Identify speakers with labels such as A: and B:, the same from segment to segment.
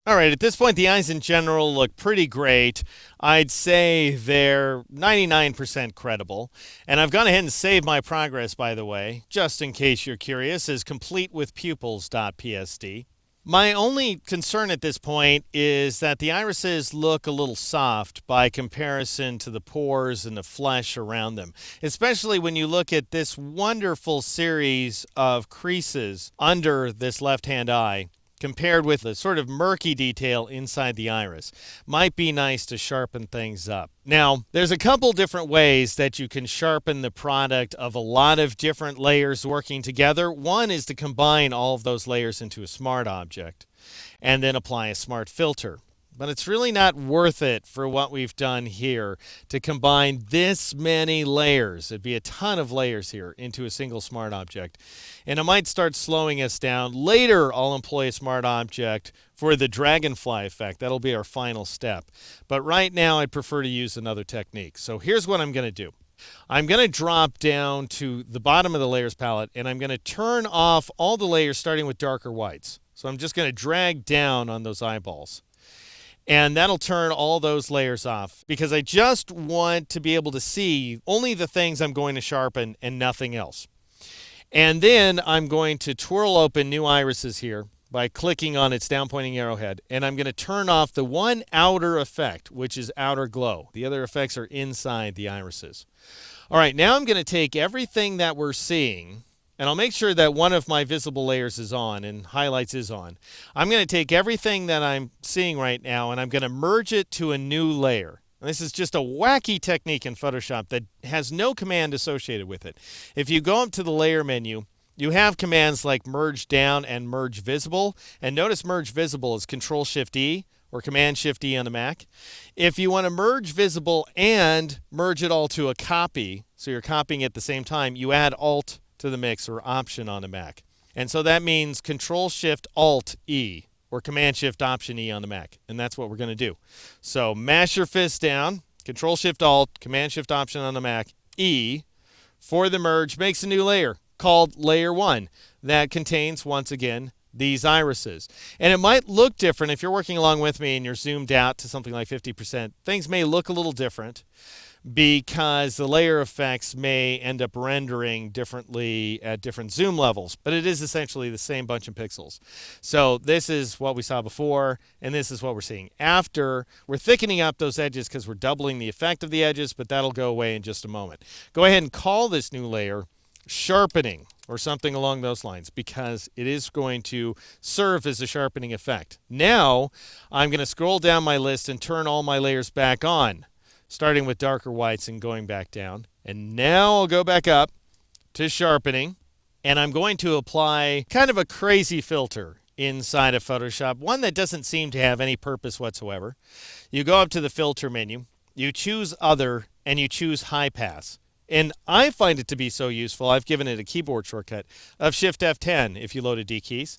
A: All right, at this point, the eyes in general look pretty great. I'd say they're 99% credible. And I've gone ahead and saved my progress, by the way, just in case you're curious, as completewithpupils.psd. My only concern at this point is that the irises look a little soft by comparison to the pores and the flesh around them, especially when you look at this wonderful series of creases under this left hand eye compared with the sort of murky detail inside the iris. Might be nice to sharpen things up. Now, there's a couple different ways that you can sharpen the product of a lot of different layers working together. One is to combine all of those layers into a smart object and then apply a smart filter. But it's really not worth it for what we've done here to combine this many layers. It'd be a ton of layers here into a single smart object. And it might start slowing us down. Later, I'll employ a smart object for the dragonfly effect. That'll be our final step. But right now, I'd prefer to use another technique. So here's what I'm going to do. I'm going to drop down to the bottom of the layers palette, and I'm going to turn off all the layers starting with darker whites. So I'm just going to drag down on those eyeballs. And that'll turn all those layers off because I just want to be able to see only the things I'm going to sharpen and nothing else. And then I'm going to twirl open new irises here by clicking on its down pointing arrowhead. And I'm going to turn off the one outer effect, which is outer glow. The other effects are inside the irises. All right, now I'm going to take everything that we're seeing, and I'll make sure that one of my visible layers is on and highlights is on. I'm going to take everything that I'm seeing right now and I'm going to merge it to a new layer. And this is just a wacky technique in Photoshop that has no command associated with it. If you go up to the layer menu, you have commands like merge down and merge visible. And notice merge visible is Control-Shift-E or Command-Shift-E on the Mac. If you want to merge visible and merge it all to a copy, so you're copying at the same time, you add Alt to the mix or Option on the Mac. And so that means Control-Shift-Alt-E or Command-Shift-Option-E on the Mac. And that's what we're going to do. So mash your fist down, Control-Shift-Alt, Command-Shift-Option on the Mac, E for the merge makes a new layer called Layer 1 that contains, once again, these irises. And it might look different if you're working along with me and you're zoomed out to something like 50%. Things may look a little different because the layer effects may end up rendering differently at different zoom levels, but it is essentially the same bunch of pixels. So this is what we saw before, and this is what we're seeing after. We're thickening up those edges because we're doubling the effect of the edges, but that'll go away in just a moment. Go ahead and call this new layer sharpening or something along those lines because it is going to serve as a sharpening effect. Now I'm going to scroll down my list and turn all my layers back on, starting with darker whites and going back down. And now I'll go back up to sharpening, and I'm going to apply kind of a crazy filter inside of Photoshop, one that doesn't seem to have any purpose whatsoever. You go up to the filter menu, you choose other, and you choose high pass. And I find it to be so useful, I've given it a keyboard shortcut of Shift F10 if you load a D keys.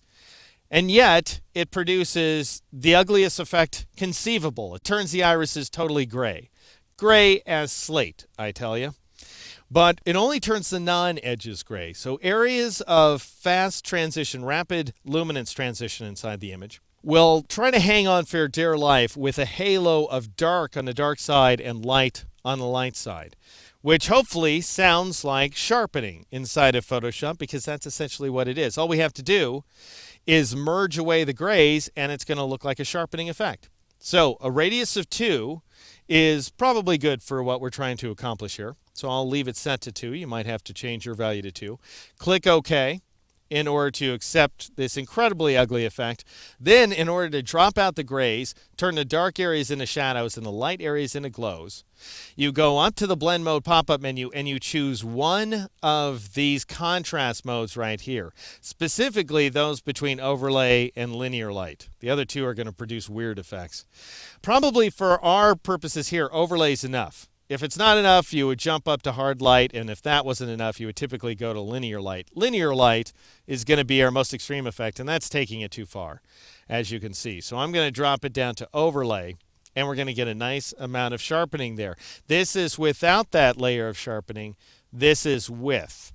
A: And yet, it produces the ugliest effect conceivable. It turns the irises totally gray. Gray as slate, I tell you. But it only turns the non-edges gray. So areas of fast transition, rapid luminance transition inside the image will try to hang on for dear life with a halo of dark on the dark side and light on the light side, which hopefully sounds like sharpening inside of Photoshop because that's essentially what it is. All we have to do is merge away the grays and it's going to look like a sharpening effect. So a radius of 2 is probably good for what we're trying to accomplish here. So I'll leave it set to 2. You might have to change your value to 2. Click OK in order to accept this incredibly ugly effect. Then, in order to drop out the grays, turn the dark areas into shadows and the light areas into glows, you go up to the blend mode pop-up menu and you choose one of these contrast modes right here, specifically those between overlay and linear light. The other two are going to produce weird effects. Probably for our purposes here, overlay is enough. If it's not enough, you would jump up to hard light, and if that wasn't enough, you would typically go to linear light. Linear light is going to be our most extreme effect, and that's taking it too far, as you can see. So I'm going to drop it down to overlay, and we're going to get a nice amount of sharpening there. This is without that layer of sharpening. This is with.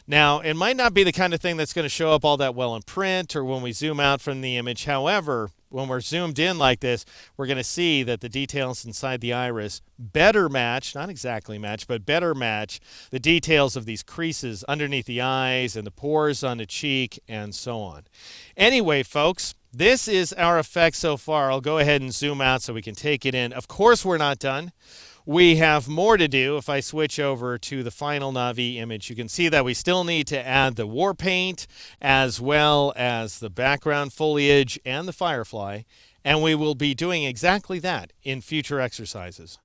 A: Now, it might not be the kind of thing that's going to show up all that well in print or when we zoom out from the image. However, when we're zoomed in like this, we're going to see that the details inside the iris better match, not exactly match, but better match the details of these creases underneath the eyes and the pores on the cheek and so on. Anyway, folks, this is our effect so far. I'll go ahead and zoom out so we can take it in. Of course, we're not done. We have more to do. If I switch over to the final Na'vi image, you can see that we still need to add the war paint as well as the background foliage and the firefly. And we will be doing exactly that in future exercises.